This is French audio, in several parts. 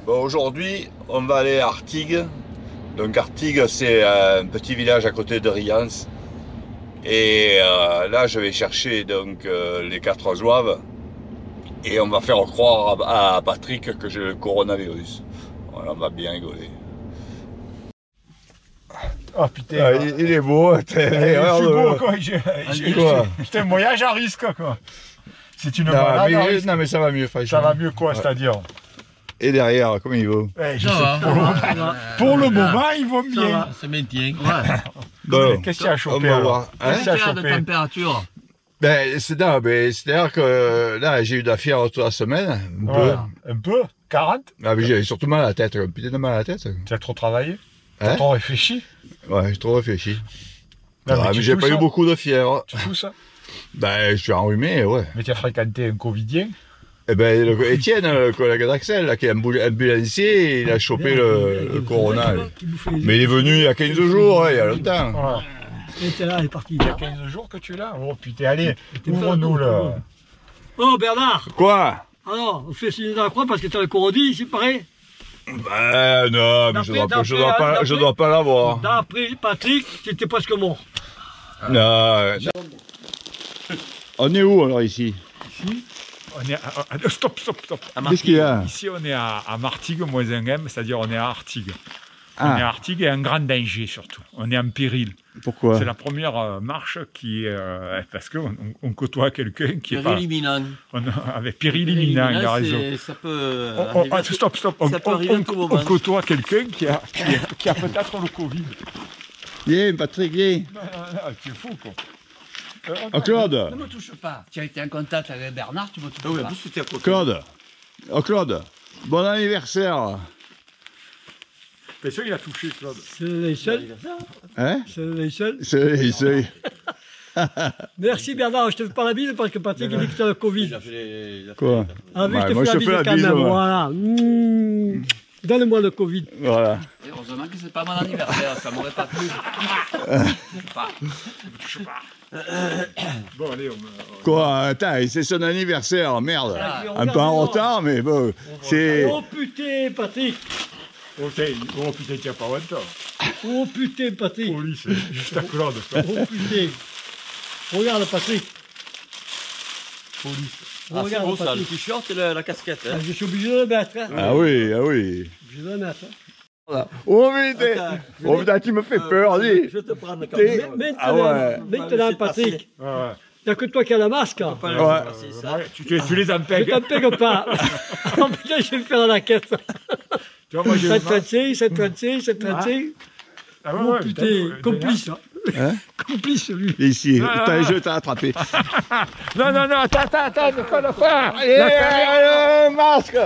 Bon, aujourd'hui, on va aller à Artigues. Donc Artigues, c'est un petit village à côté de Riance. Et là, je vais chercher donc les 4 zouaves. Et on va faire croire à Patrick que j'ai le coronavirus. Voilà, on va bien rigoler. Oh putain, Ah, il est beau. je suis beau quoi. C'est un voyage à risque quoi. C'est une balade à risque. Non mais ça va mieux, Ça va mieux quoi, c'est-à-dire? Et derrière, comment il vaut? Pour le moment, il vaut bien. Ça maintient. Bon, Qu'est-ce qu'il y a à on choper va alors? voir. Hein? Qu'est-ce qu'il y a de température? Ben, c'est-à-dire que là, j'ai eu de la fièvre toute la semaine. Un peu 40? Ah, mais j'avais surtout mal à la tête, un putain de mal à la tête. Tu as trop travaillé? Hein? T'as trop réfléchi? Ouais, j'ai trop réfléchi. Non, Mais j'ai pas eu beaucoup de fièvre. Tu fous ça? Ben, je suis enrhumé, ouais. Mais tu as fréquenté un covidien? Eh ben, Étienne, le collègue d'Axel, là, qui est ambulancier, il a chopé le corona. Mais il est venu il y a 15 jours, hein, il y a longtemps. Ouais. Il était là, il est parti. Il y a 15 jours que tu es là? Oh putain, allez, ouvre-nous là. Oh Bernard, Quoi? alors, on fait signer dans la croix parce que tu as le corodie, c'est pareil. Ben, non, mais je dois pas l'avoir. D'après Patrick, tu étais presque mort. Non. On est où alors ici? Ici, on est à... Stop. Qu'est-ce qu'il y a? Ici, on est à Martigues, moins un M, c'est-à-dire on est à Artigues. Ah. On est à Artigues et en grand danger surtout. On est en péril. Pourquoi? C'est la première marche qui est... parce qu'on côtoie quelqu'un qui est pas... Péril-imminent. Avec péril imminent, il a raison. Ça peut... Stop. Ça peut arriver à tout moment. On côtoie quelqu'un qui a peut-être le Covid. Viens, Patrick, viens. Non, tu es fou, quoi. Oh, Claude. Ne me touche pas. Tu as été en contact avec Bernard, tu me touches pas. Claude. Oh, Claude. Bon anniversaire. T'es sûr qu'il a touché, Claude? C'est les seuls. Hein? C'est les seuls. C'est... Merci Bernard, je te fais pas la bise parce que Patrick il dit que tu as le Covid. Quoi? Ah oui, Ouais, je te moi, fais je la te fais la bise quand bise, même, moi. voilà. Donne-moi le Covid. Voilà. Et heureusement que c'est pas mon anniversaire, ça m'aurait pas plu. Bon, allez, Quoi? Attends, c'est son anniversaire, merde. Ah, Un peu en retard, mais bon, c'est... Oh putain Patrick. Oh putain, tu n'as pas longtemps. Oh putain Patrick. Police, juste à Claude. Oh putain. Regarde Patrick. Police. Regarde le Patrick. t-shirt et la casquette. Ah, je suis obligé de le mettre. Hein. Ah oui. Obligé de le mettre. Hein. Oh putain, tu me fais peur, dis. Je vais te prendre quand T'es- même. Ah ouais. Maintenant Patrick, Ouais. il n'y a que toi qui as la masque. Hein. Ouais, tu les Je empègues. t'empêche pas. Oh putain, je vais le faire dans la caisse. Tu vois, moi j'ai... 736, 736. Ah Oh putain, complice. Hein? Complice lui. Ici, je t'ai attrapé. Non, attends, ne colle pas. Allez, masque.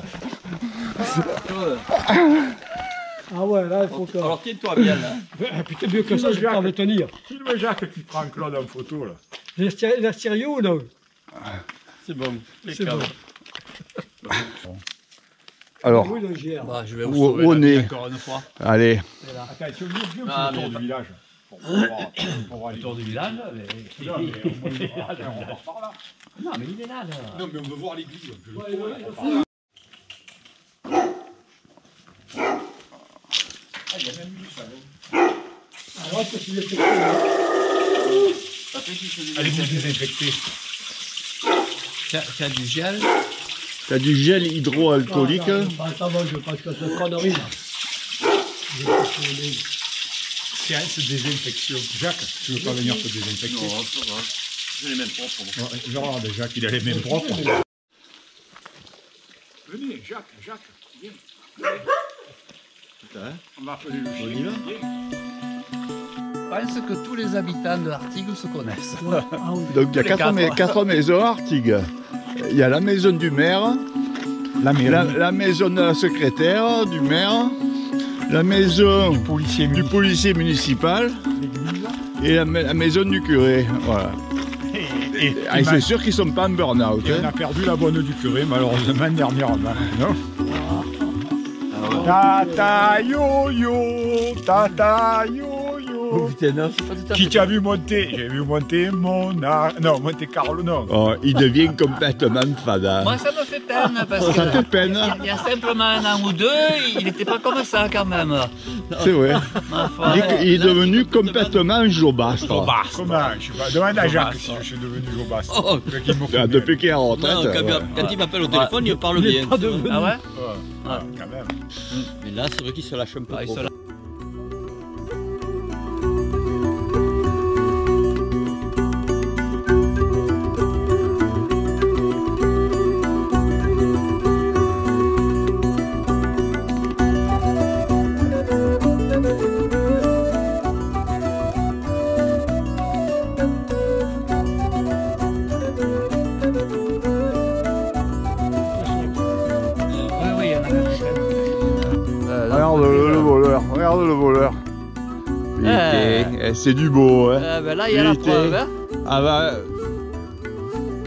Ah ouais, là il faut que... Alors tiens-toi bien là. Putain, mieux que ça, je vais pas me tenir. Filme Jacques qui prend Claude en photo là. La sérieux ou non? C'est bon. C'est bon. Alors, Oui, le GR. Bah, je vais Où- vous sauver où la on vie est encore une fois. allez. Attends, tu veux bien Ah, le tour mais- du village pour voir les Autour du village. Non, mais au moins, on part par là. Non, mais il est là. Non, mais on veut voir l'église. Alors, que tu l'as fait. Allez vous désinfecter. Tu as du gel. T'as du gel hydroalcoolique. Ça va, je pense que c'est pas d'orine. Séance désinfection. Jacques, tu veux pas venir te désinfecter? Non, ça va. J'ai les mêmes propres. Moi. Ouais, je regarde, Jacques, il a les mêmes propres. Venez, Jacques, viens. On va appeler le chien. Je pense que tous les habitants de l'Artigue se connaissent. Ah oui. Donc il y a Les 4 maisons à Artigues. Il y a la maison du maire, la maison de la secrétaire du maire, la maison du policier municipal et la maison du curé. Voilà. Ah, c'est sûr qu'ils sont pas en burn-out. Et on a perdu la bonne du curé, malheureusement, dernièrement. Non? Tata yo-yo, tata yo-yo. Oh putain, non, c'est pas tout à fait. Qui t'a vu monter? J'ai vu monter Monte Carlo, non. Oh, il devient complètement fada. Moi, ça me fait peine parce que Ça te peine. il y a simplement un an ou deux, il n'était pas comme ça quand même. C'est vrai. Ma foi. Il est devenu complètement jobastre. Comment? Je sais pas. Demande à Jacques si je suis devenu jobastre. Oh. Depuis qu'il est en retraite. Quand il m'appelle au téléphone, il parle bien. Ah ouais? Quand même. Mais là, c'est vrai qu'il se lâche un peu Ah, il trop. se lâche. Oui, oui, il y en a un. Regarde le voleur. Putain, c'est du beau, hein. Ben là, il y a la Putain. preuve. Hein. Ah bah,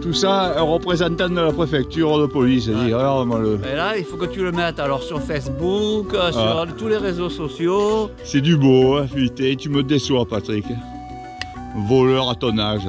tout ça, un représentant de la préfecture de police, dit, regarde-moi le. Et là, il faut que tu le mettes alors sur Facebook, sur tous les réseaux sociaux. C'est du beau, hein, putain, tu me déçois, Patrick. Voleur à ton âge.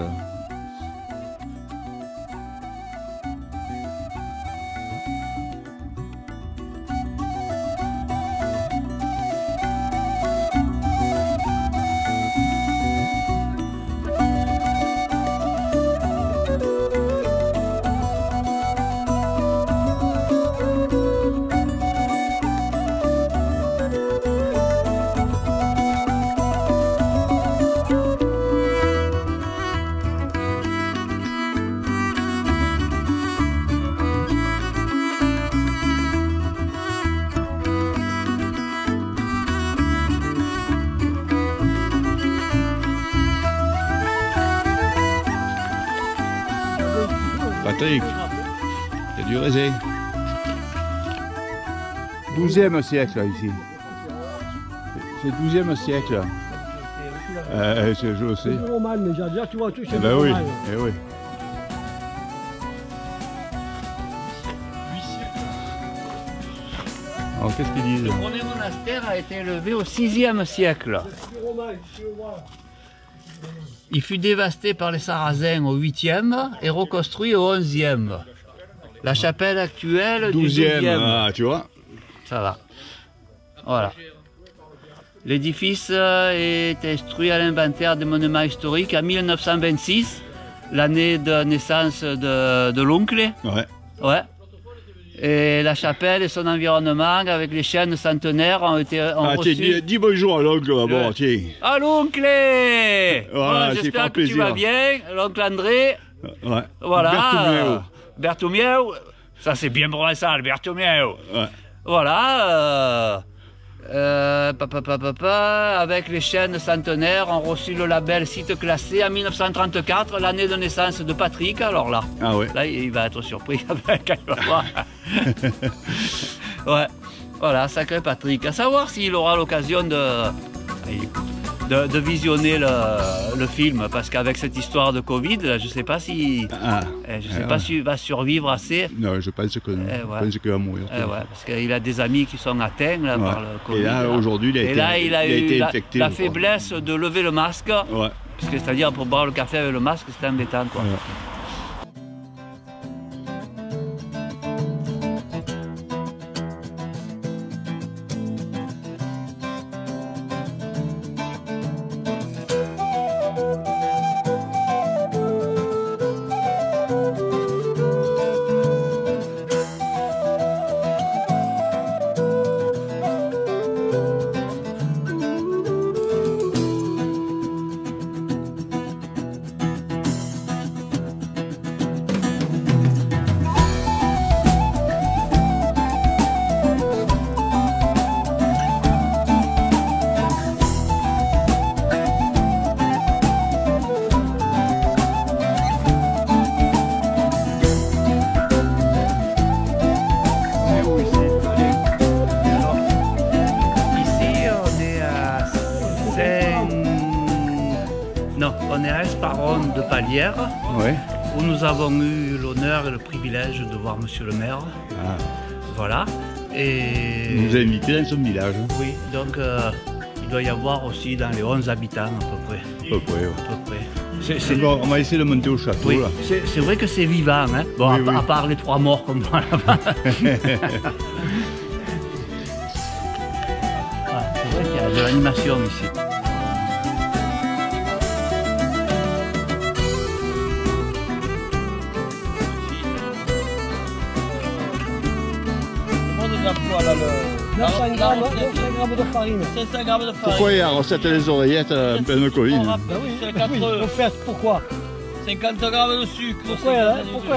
Patrick, c'est du raisin. 12e siècle ici. C'est 12e siècle. Je le sais. C'est du roman, mais déjà, tu vois, tout c'est Eh du ben oui, roman. eh oui. Alors qu'est-ce qu'ils disent? Le premier monastère a été élevé au 6e siècle. C'est du roman, tu le vois. Il fut dévasté par les Sarrasins au 8e et reconstruit au 11e. La chapelle actuelle du 12e, 12e. ah, tu vois. Ça va. Voilà. L'édifice est instruit à l'inventaire des monuments historiques en 1926, l'année de naissance de l'oncle. Ouais. Ouais. Et la chapelle et son environnement avec les chênes centenaires ont reçu... Tiens, dis bonjour à l'oncle d'abord, Ouais. tiens. Ah l'oncle! Voilà, c'est j'espère pas que tu vas plaisir. bien, l'oncle André. Ouais. Voilà. Bertomeu. Bertomeu. Ça c'est bien provençal, Bertomeu. Ouais. Voilà. Avec les chênes centenaires, ont reçu le label site classé en 1934, l'année de naissance de Patrick. Alors là, Ah ouais. là il va être surpris quand il va voir. Ouais, voilà, sacré Patrick. À savoir s'il aura l'occasion de visionner le film, parce qu'avec cette histoire de Covid, là, je ne sais pas si, s'il va survivre assez. Non, je pense que non. ouais. Je pense qu'il va mourir. Ouais, parce qu'il a des amis qui sont atteints là, Ouais. par le Covid. Et là, aujourd'hui, il a été eu infecté. la je crois. faiblesse de lever le masque, Ouais. parce que c'est-à-dire pour boire le café avec le masque, c'était embêtant. Quoi. Ouais. On est à Esparon de Palière, Ouais. où nous avons eu l'honneur et le privilège de voir Monsieur le maire. Ah. Voilà. Et Il nous a invités dans son village. oui, donc il doit y avoir aussi dans les 11 habitants à peu près. À peu près, ouais. À peu près. Bon, on va essayer de monter au château Oui, là. c'est vrai que c'est vivant, hein. Bon, Oui, à part les 3 morts comme moi là-bas. Ah, c'est vrai qu'il y a de l'animation ici. Neuf grammes de farine. 500 grammes de farine. Pourquoi il y a recette les oreillettes pleine de colline? Bah oui, au fait, pourquoi 50 grammes de sucre. Pourquoi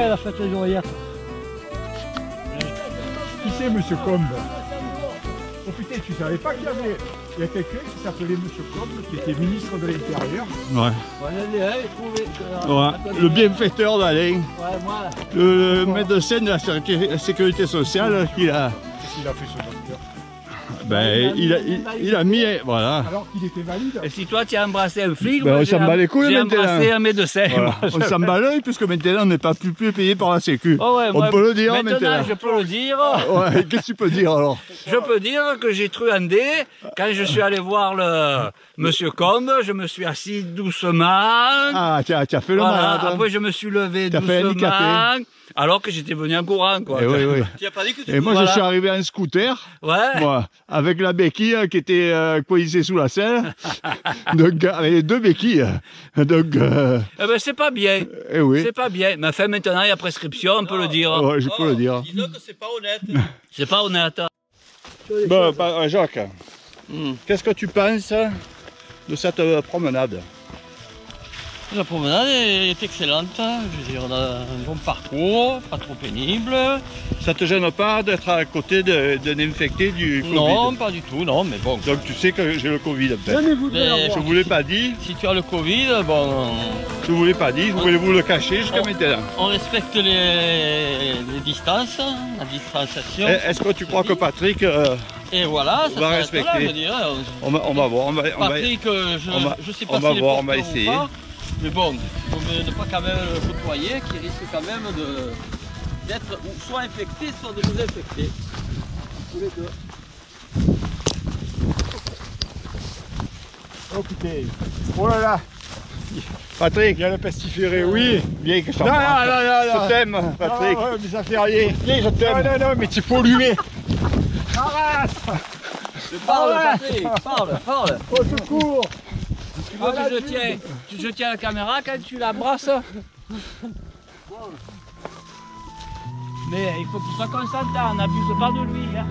elle a fait les oreillettes? Qui c'est, monsieur Combe? Oh putain, tu savais pas qu'il y avait... Il y a quelqu'un qui s'appelait monsieur Combe, qui était ministre de l'Intérieur. Ouais. Ouais. Le bienfaiteur d'Alain. Le médecin de la sécurité sociale qui a... Qu'est-ce qu'il a fait, ce docteur? Ben, il a mis... Voilà. Alors qu'il était valide. Et si toi tu as embrassé un flic, Ben, moi, on s'en bat les couilles j'ai maintenant. embrassé un médecin. Voilà. On s'en bat l'œil puisque maintenant on n'est pas plus payé par la sécu. Oh ouais, on moi, peut le dire maintenant. Je peux le dire. Ouais, qu'est-ce que tu peux dire alors? Je peux dire que j'ai truandé. Quand je suis allé voir le monsieur Combe, je me suis assis doucement. Ah, tu as fait le malade. Après, je me suis levé T'as fait doucement. handicapé. Alors que j'étais venu en courant, quoi. Et, oui, oui. Tu as pas dit que tu Et moi, Voilà. je suis arrivé en scooter. Ouais. Moi, avec la béquille qui était coincée sous la selle. Donc, avec les 2 béquilles. Donc, Eh ben, c'est pas bien. eh oui. C'est pas bien. Mais enfin, maintenant, il y a prescription, on peut le dire. Ouais, je peux le dire. Disons que c'est pas honnête. C'est pas honnête. Bon, Jacques, qu'est-ce que tu penses de cette promenade? La promenade est excellente. Je veux dire, on a un bon parcours, pas trop pénible. Ça te gêne pas d'être à côté d'un infecté du Covid? Non, pas du tout, non, mais bon. Donc tu sais que j'ai le Covid. En fait. Jamais voulu Mais- l'avoir. Je vous l'ai pas dit, Si tu as le Covid, bon, je vous l'ai pas dit, vous voulez vous le cacher jusqu'à maintenant. on respecte les distances, la distanciation. Est-ce que tu crois que Patrick, Et voilà, on ça va s'arrête là, respecter. je veux dire. on va voir, Patrick, je sais pas on va s'il est voir, on va porteur ou essayer. pas, mais bon, il faut ne pas quand même le côtoyer, qui risque quand même d'être soit infecté, soit de nous infecter. Tous les deux. Oh putain. Oh là là. Patrick, Il y a le pestiféré, oui. viens que je Non, non, non, non. Je t'aime, Patrick. Ah, ouais, mais ça fait rien. Viens, je t'aime. Non, non, non, mais tu es pollué. Arrête. Parle, Arrête. Patrick, parle. Au secours. Tu veux que je tiens la caméra quand tu l'embrasses? Mais il faut qu'il soit consentant, on n'abuse pas de lui. Hein.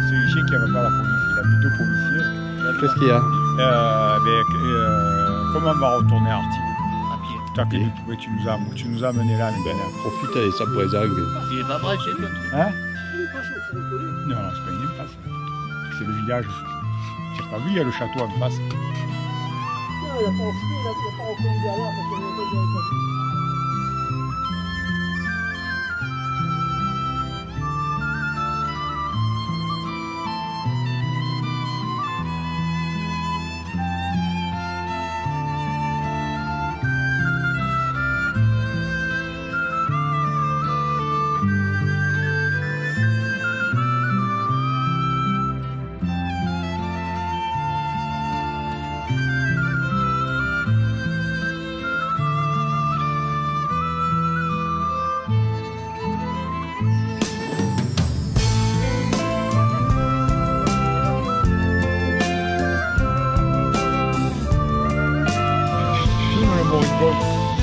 C'est un chien qui n'avait pas la police. Il a mis 2 policiers. Qu'est-ce qu'il y a? Comment on va retourner à Artigues? À pied. Toi, tu nous as amenés là maintenant. Profite, allez, ça pourrait arriver. Il est pas branché, toi. Hein? Non, non, c'est pas une impasse. C'est le village. Tu n'as pas vu, il y a le château en face. Non, il n'a pas reconnu derrière parce qu'il n'y avait pas de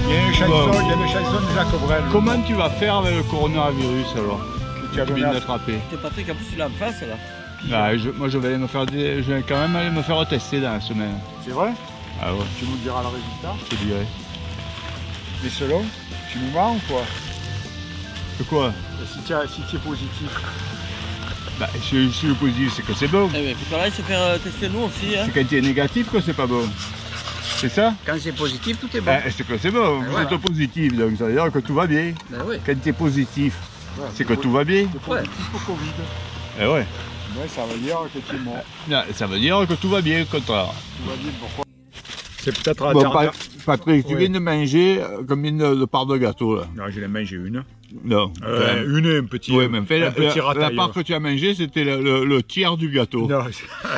Il y a une chanson de Jacques Brel. Comment tu vas faire avec le coronavirus alors? que tu Tu as viens donné à... d'attraper. Patrick, en plus, il est en face là. Bah, moi je vais quand même aller me faire tester dans la semaine. C'est vrai? Ah ouais, Tu nous diras le résultat. je te dirai. Mais selon, tu nous mens ou quoi? C'est quoi? Si tu es positif. Bah, si je suis positif, c'est que c'est bon. Eh bien, il faut quand même se faire tester nous aussi. Hein. C'est quand tu es négatif que c'est pas bon. C'est ça? Quand c'est positif, tout est bon. C'est que c'est bon, vous voilà. êtes positif, donc ça veut dire que tout va bien. Ben oui. Quand tu es positif, c'est que tout va bien. Ouais. Au Covid. Eh ouais. Ouais, ça veut dire que tu es mort. Non, ça veut dire que tout va bien, au contraire. Tout va bien, pourquoi? C'est peut-être la Bon, dernière. Patrick, tu Ouais. viens de manger combien de parts de gâteau là? Non, j'en ai mangé une. Non. Une et un petit, Oui, mais un petit la ratailleur. part que tu as mangé, c'était le tiers du gâteau. Non,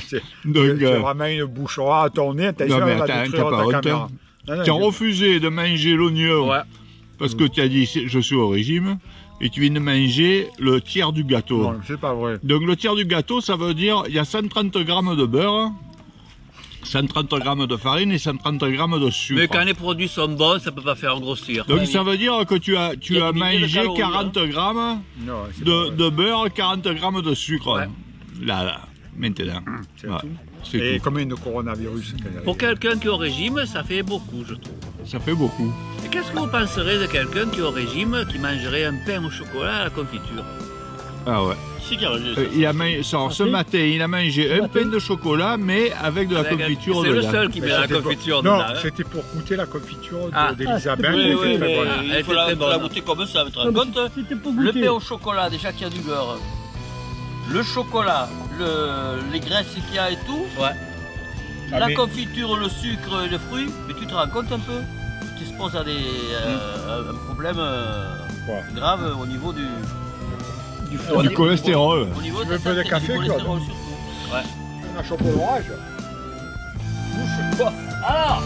c'est Donc, vraiment une bouchon à ton nez, attention, non, mais elle va attends, détruire t'as pas ta honte, caméra. hein. Non, non, tu as je- refusé de manger l'oignon Ouais. parce que tu as dit je suis au régime et tu viens de manger le tiers du gâteau. Non, c'est pas vrai. Donc le tiers du gâteau, ça veut dire il y a 130 grammes de beurre, 130 grammes de farine et 130 grammes de sucre. Mais quand les produits sont bons, ça peut pas faire grossir. Donc ça veut dire que tu as Il y a une idée de mangé calories, 40 grammes Non, c'est pas vrai. de beurre, 40 grammes de sucre. Ouais. Là, maintenant. C'est Ouais, tout. c'est Et tout. combien de coronavirus qu'elle a? Pour quelqu'un qui est au régime, ça fait beaucoup, je trouve. Ça fait beaucoup. Et qu'est-ce que vous penserez de quelqu'un qui est au régime, qui mangerait un pain au chocolat à la confiture? Ah ouais. Si, car Il a mangé, ce matin, il a mangé un pain de chocolat, mais avec de la confiture C'est le dedans. seul qui met la confiture Non, dedans. hein. c'était pour goûter la confiture Ah. d'Elisabeth. Oui, elle oui, était très mais bonne. Elle il était faut très la bonne. goûter comme ça, tu te Non, rends mais compte? C'était pour Le goûter. pain au chocolat, déjà qu'il y a du beurre. Le chocolat, les graisses qu'il y a et tout. Ouais. Ah, La mais- confiture, le sucre et les fruits. Mais tu te rends compte un peu? Tu t'exposes à un problème Quoi? grave au niveau du Du cholestérol. Au niveau Tu de veux ta un peu de santé, café, du cholestérol Claude surtout. On a chopé l'orage. Alors,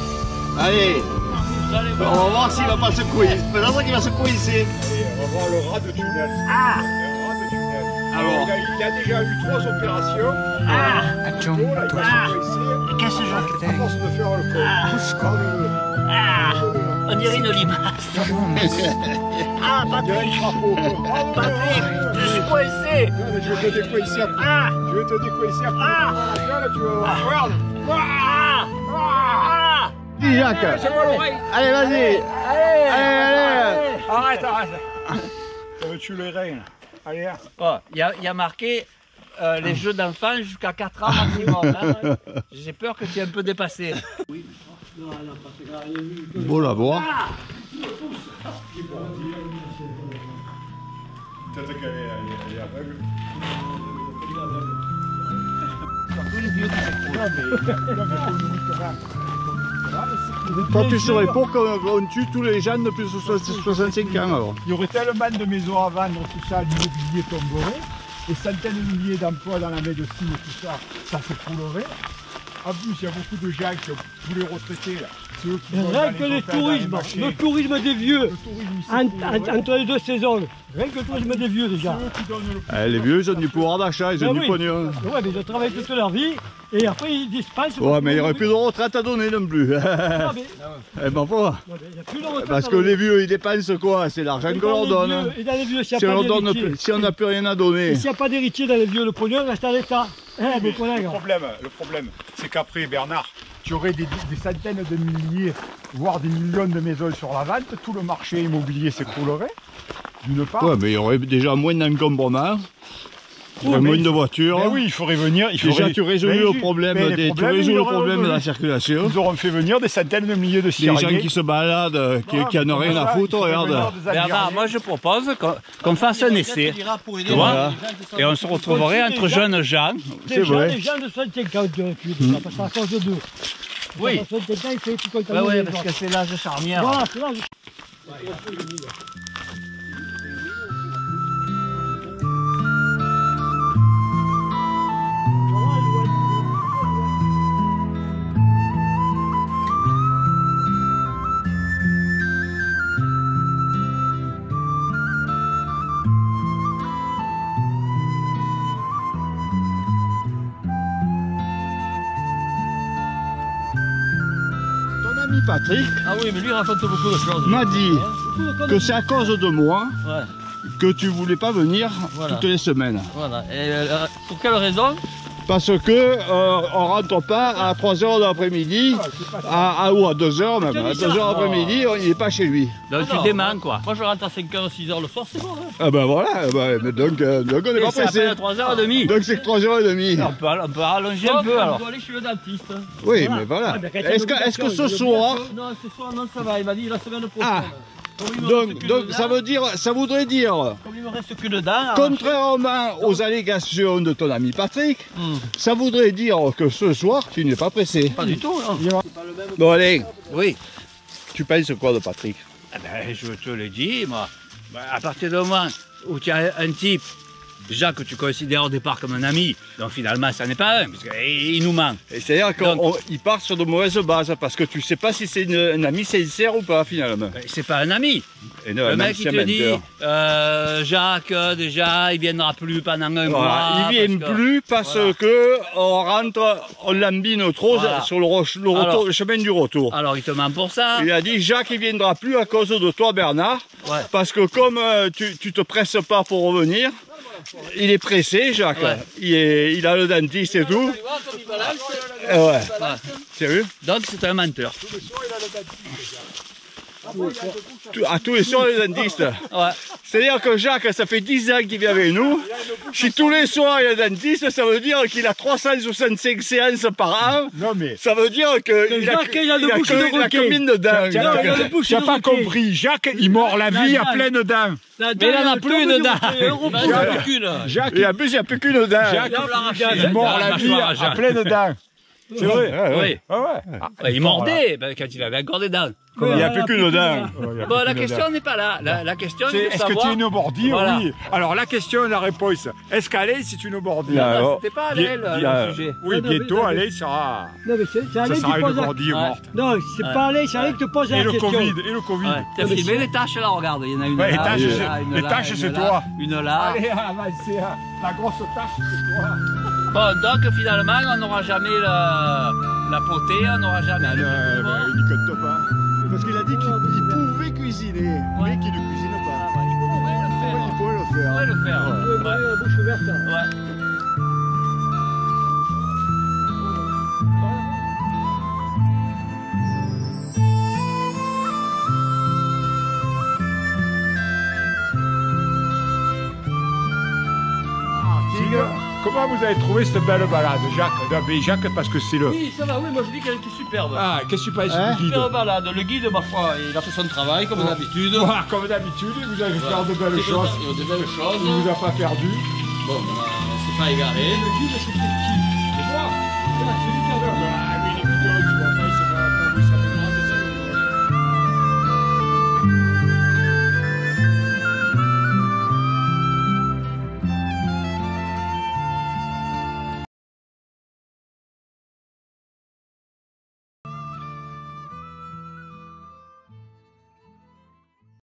Allez, vous allez on va voir s'il va pas se coincer. Peut-être qu'il va se coincer. Et on va voir le rat de tunnel. Le rat de tunnel. Alors. Il a déjà eu 3 opérations. Attention, Oh, là, il va se coincer. qu'est-ce que je À force de faire le con. on dirait une limace. Ah, Il y a un crapaud. Patrick, je suis coincé. Non, mais je vais te décoincer après. Je vais te décoincer après. Regarde, tu vas voir. Regarde. Dis Jacques. C'est pas l'oreille. Allez, vas-y. Allez. Arrête. Ça me tue les reins. Allez, hein. Oh, il y a marqué les jeux d'enfants jusqu'à 4 ans maximum. hein. J'ai peur que tu aies un peu dépassé. Beau la voir. Peut-être qu'elle est aveugle. Toi, tu serais pour qu'on tue tous les gens de plus de 65 ans alors. Il y aurait tellement de maisons à vendre, tout ça, l'immobilier tomberait, des centaines de milliers d'emplois dans la médecine, tout ça, ça s'écroulerait. En plus, il y a beaucoup de gens qui ont tous les retraités, là. C'est eux qui vont dans Rien que les le hôtels, dans les tourisme, marchés. le tourisme des vieux, Le tourisme, il s'écroulerait. entre les deux saisons. Rien que le tourisme des vieux déjà. C'est eux qui donnent le plus. Les vieux, ils ont du pouvoir d'achat, ils ont Ah du oui. pognon. Ouais, mais ils ont travaillé toute leur vie et après ils dispensent. Ouais, mais il n'y aurait plus de retraite à donner non plus. Ah, mais- Eh ben, faut. non, mais il y a plus de retraite Parce à que donner. les vieux, ils dépensent quoi? C'est l'argent Et qu'on leur dans les donne. vieux- Et dans les vieux, s'il Si n'y a on pas leur donne, d'héritier, si on n'a plus rien à donner. s'il n'y a pas d'héritier dans les vieux, le pognon reste à l'État. Mes collègues. Le problème, c'est qu'après, Bernard, tu aurais des centaines de milliers, voire des millions de maisons sur la vente, tout le marché immobilier s'écroulerait, d'une part. Ouais, mais il y aurait déjà moins d'encombrements, il y aurait moins de voitures. Mais oui, il faudrait venir. Déjà, tu résous le problème, tu résous le problème de la circulation. Ils auront fait venir des centaines de milliers de Les Syriens. gens qui se baladent, qui en ont rien à foutre, regarde. Bernard, moi je propose qu'on fasse un essai. Tu vois, et on se retrouverait entre jeunes gens. C'est vrai. Les gens de 65 ans qui ont tué déjà, parce qu'à cause d'eux. Oui. À 65 ans, il fait tout Ouais, contaminer ouais, les parce gens. que c'est l'âge charnière. Voilà, c'est là. Ton ami Patrick Ah oui, mais lui il raconte beaucoup de choses. m'a dit que c'est à cause de moi Ouais, que tu voulais pas venir Voilà. toutes les semaines. voilà. Et pour quelle raison? Parce que on rentre pas à 3h de l'après-midi, ou à 2h même. À 2h l'après-midi, il n'est pas chez lui. Donc tu démanges quoi. Moi je rentre à 5h, 6h le soir, c'est bon. Hein. Ah ben voilà, donc on n'est pas C'est pressé. à 3h30. Donc c'est que 3h30. On peut rallonger un peu alors. On doit aller chez le dentiste. Oui, mais voilà. Est-ce que ce soir... Non, ce soir, non, ça va. Il m'a dit la semaine prochaine. Ah, donc ça voudrait dire, Comme il me reste qu'une dent. contrairement aux allégations de ton ami Patrick, ça voudrait dire que ce soir, tu n'es pas pressé. Pas du tout, non. Bon Alain, Oui. tu penses quoi de Patrick? Ah ben, je te le dis, moi. Ben, à partir du moment où tu as un type, déjà que tu considères au départ comme un ami, donc finalement ça n'est pas un, parce qu'il nous ment. C'est-à-dire qu'il part sur de mauvaises bases, parce que tu sais pas si c'est un ami sincère ou pas finalement. Ben, c'est pas un ami. Et non, Le un mec il ancien te dit, menteur. Jacques, déjà, il viendra plus pendant un mois. Voilà, il vient parce que- plus parce Voilà. que on rentre, on l'embine trop Voilà. sur le chemin du retour. Alors il te ment pour ça. Il a dit Jacques il viendra plus à cause de toi Bernard, Ouais. parce que comme tu te presses pas pour revenir, il est pressé Jacques, Ouais. il a le dentiste et tout. Ouais. Sérieux? Donc c'est un menteur. À tous les soirs le dentiste. Ouais. C'est-à-dire que Jacques, ça fait 10 ans qu'il vit avec nous. Si tous les soirs il y a un dentiste, ça veut dire qu'il a 365 séances par an. Non mais, Ça veut dire qu'il a, Jacques, il a le bouche de il a roquet. combien de dents? tu n'as pas compris. Jacques, il mord la vie à pleines dents. Mais il en a plus de dents. Il m'en reste plus qu'une. Jacques, Et en plus, il n'y a plus qu'une dent. Jacques, l'arracher. il mord la La vie mâchoire à à Jacques. pleines dents. C'est vrai. Oui. Ah ouais. Ouais, il mordait quand il avait encore des dents. Il n'y a plus qu'une dent. Bon, la question n'est pas là. La question est de Est-ce que savoir... tu es une bordie? Voilà. Oui. Alors la question, la réponse. Est-ce qu'Alain, c'est une bordie? Là, Non, c'était pas Bien- elle, bien- le sujet. Oui, Non, mais- bientôt, Alain sera. Non, mais c'est Ça Alain sera qui une pose la... bordie Ouais. morte. Non, c'est pas Alain, c'est Alain qui te pose Et la le question. Covid, et le Covid. Ouais. T'as filmé les tâches là, regarde, il y en a une Ouais, les là, tâches, une c'est- là, une les là, tâches, une c'est là, toi. Une là. Allez, avancez, hein. La grosse tâche, c'est toi. Bon, donc finalement, on n'aura jamais la potée, on n'aura jamais le Il n'y compte pas. Parce qu'il a dit qu'il pouvait cuisiner, mais qu'il ne cuisine pas. Il pouvait le faire. On va le faire. Ouais, Ouais. la bouche ouverte. Ouais. Tigre, comment vous avez trouvé cette belle balade, Jacques? Non, mais Jacques, parce que c'est le. Oui, ça va, oui, moi je dis qu'elle était superbe. Ah, qu'est-ce que tu penses du guide? Superbe balade. Le guide, ma foi, il a fait son travail comme d'habitude. Voilà, comme d'habitude, vous avez fait de belles choses. De belles Il choses. ne vous a pas perdu. Bon, on s'est pas égaré. Le guide, c'était qui? C'est toi? Ah, celui qui a... Ah, oui, il est mignon, tu vois.